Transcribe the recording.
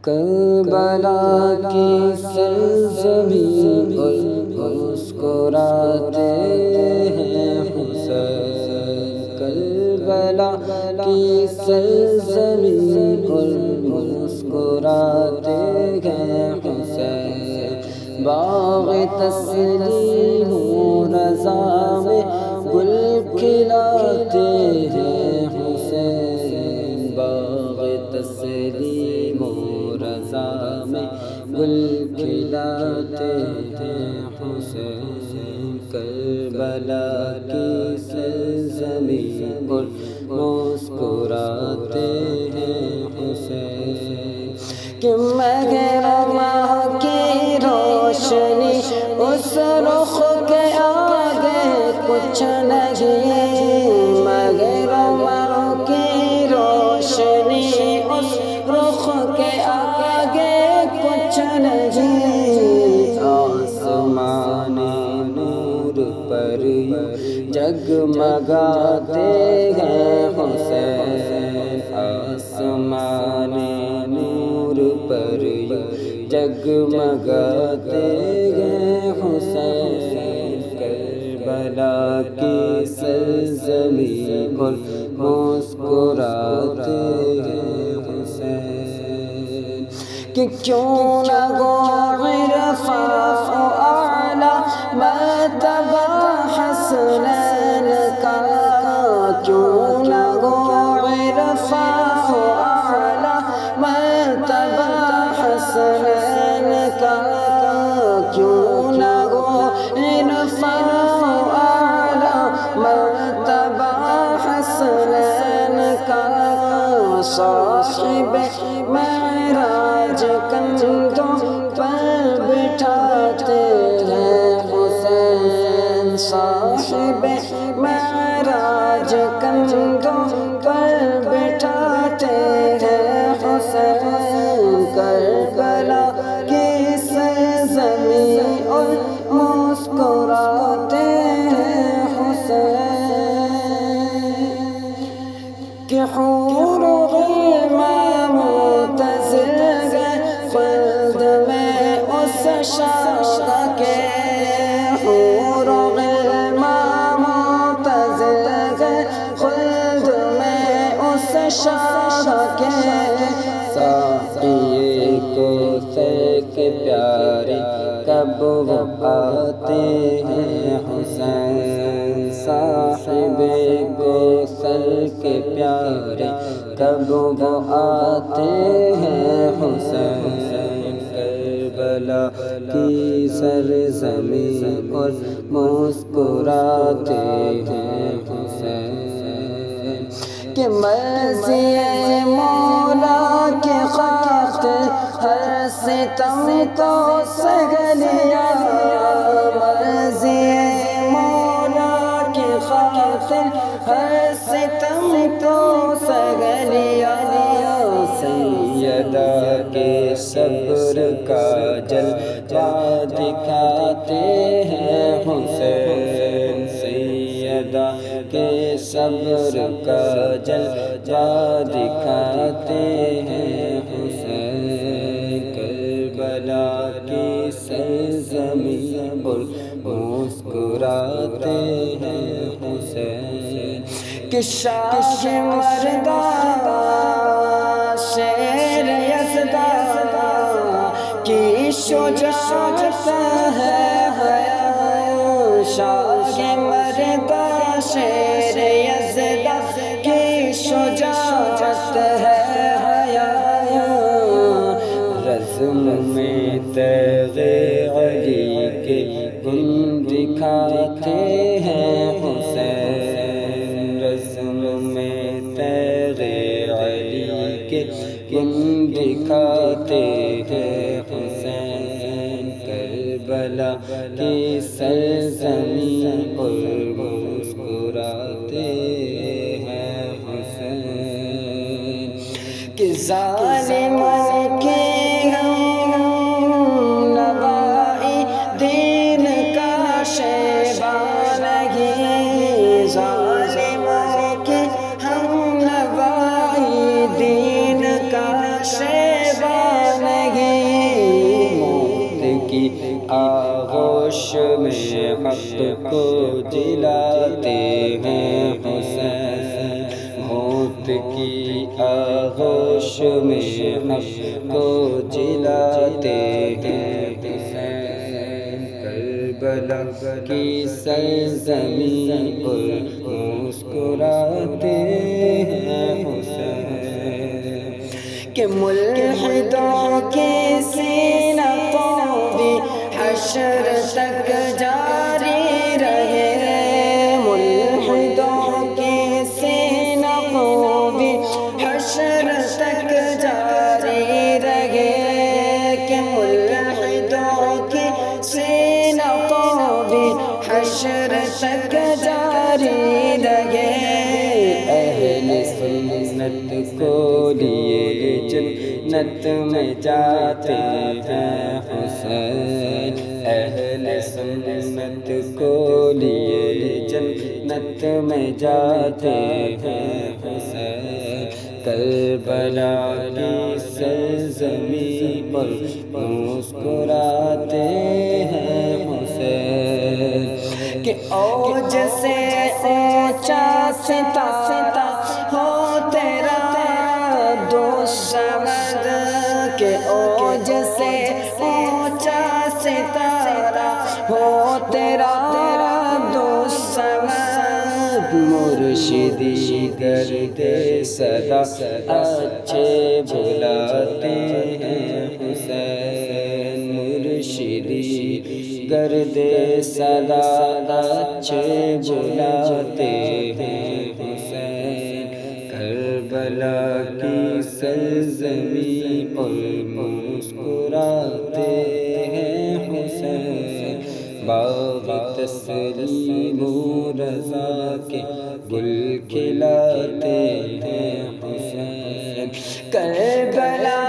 کربلا کی سرزمین پر مسکراتے ہیں حسین، کربلا کی سرزمین پر مسکراتے ہیں حسین، باغ تسلیم و رضا میں گل کھلاتے ہیں حسین، باغ تسلیم و رضا میں گل کھلاتے ہیں حسین، کربلا کی سرزمین پر مسکراتے ہیں حسین، کہ مگر ماہ کی روشنی اس رخ کے آگے کچھ نہیں، مگر ماہ کی روشنی اس رخ کے آگے کچھ نہیں، آسمان نور پر جگمگاتے ہیں حسین، آسمان نور پر جگمگاتے ہیں حسین، کربلا کی سرزمین پر مسکراتے ہیں حسین، کہ کیوں نہ گو عرفاء اعلیٰ مرتبہ حسنین کا، کیوں نہ گو عرفاء اعلیٰ مرتبہ حسنین کا، کیوں نہ گو عرفاء اعلیٰ مرتبہ حسنین کا، صاحب معراج کندھوں پر بٹھاتے ہیں حسین، صاحب معراج کندھوں پر بٹھاتے ہیں حسین، کربلا کی سرزمین اور مسکراتے ہیں حسین، کہ حور غلمان منتظر گئے خلد میں اس شاہ کے، حور غلمان منتظر گئے خلد میں اس شاہ کے، ساقی کوثر کے پیارے کب وہ آتے ہیں حسین، صاحب کوثر کے پیارے کب وہ آتے ہیں حسین، کربلا کی سرزمین پر مسکراتے ہیں حسین، کہ مرضی مولا کی خاطر ہر ستم کو سہ لیا، مرضی مولا کی خاطر ہر ستم کو سہ لیا، سیدہ کے صبر کا جلوہ دکھاتے ہیں حسین، سیدہ کے صبر کا جلوہ دکھاتے ہیں حسین، کربلا کی سرزمین پر مسکراتے ہیں حسین، کہ شاہ مردہ شیر یزدہ کی شجاعت ہے حیا، شاہ مردہ شیر یزدہ کی شجاعت ہے حیا، رزم میں تیغ علی کے گن دکھاتے ہیں حسین، رزم میں تیغ علی کے گن دکھاتے ہیں حسین، کربلا کی سرزمین پر مسکراتے ہیں حسین، کہ ظالموں کی ہم نوائی دین کا شیبان نہیں، ظالموں کی ہم نوائی دین کا شیبان کی آغوش میں حق کو جلاتے ہیں حسین، موت کی آغوش میں حق کو جلاتے ہیں حسین، کربلا کی سرزمین پر مسکراتے ہیں حسین، کہ ملحدوں کے سینہ کو بھی حشر تک جاری رہے، ملحدوں کے سینہ کو بھی حشر تک جاری رہے، کہ ملحدوں کے سینہ کو بھی حشر تک جاری رہے، اہل سنت کو لیے جنت میں جاتے ہیں حسین، اہل سنت کو لیے جنت میں جاتے ہیں حسین، کربلا کی سرزمین پر مسکراتے ہیں حسین، کہ اوج سے اونچا ستارہ ہو تیرا دوصمد، کہ اوج سے اونچا ستارہ ہو تیرا دوصمد، مرشدی گرد صدا اچھے بلاتے ہیں حسین، مرشدی گرد صدا اچھے بلاتے ہیں حسین، کربلا کی سرزمین پر مسکراتے ہیں حسین، باغ تسلیم و رضا کے گل کھلاتے ہیں حسین، کربلا